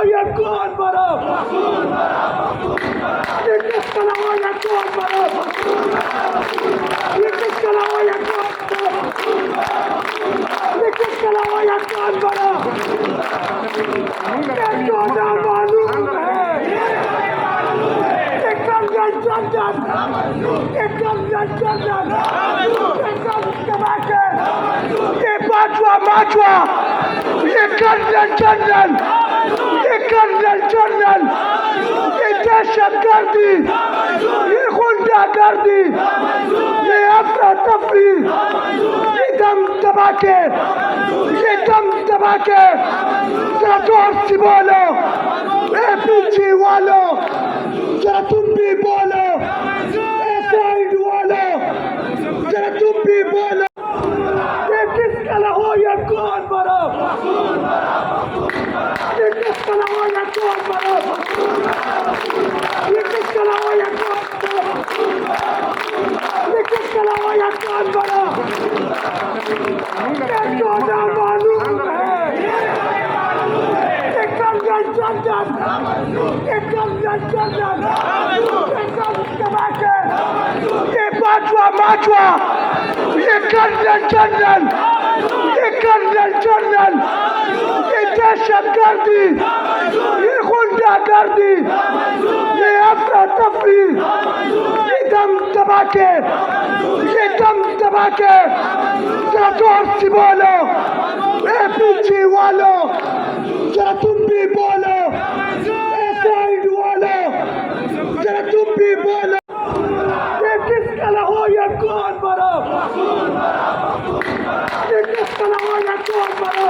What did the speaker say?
يكون برا يكسر ويكون برا يكسر ويكون يكسر ويكون برا يكون معلوم है एकल जनजन एकल जनजन एकल कमाके ये पांचवा एकल जनजन एकल जनजन ये दहशतगर्दी ये गुंडागर्दी ये अफरा तफरी ये दम दबाके जरा जोर से बोलो एपीजी वालों जरा तुम भी बोलो साइड वालों जरा तुम भी बोलो ये किसका लहो ये कौन बड़ा ये किसका लहो ये कौन बड़ा ये किसका लहो ये कौन ये किसका लहो ये कौन बड़ा ये जोड़ा मालूम है एकल जनजन एकल जनजन एकल कमाके ये पांचवा एकल जनजन ये दहशतगर्दी ये गुंडागर्दी ये अफरा तफरी ये दम दबाके जरा जोर से बोलो एपीजी वालों जरा तुम भी बोलो साइड वालों जरा तुम भी बोलो ये किसका लहो ये कौन बड़ा ये किसका लहो ये कौन बड़ा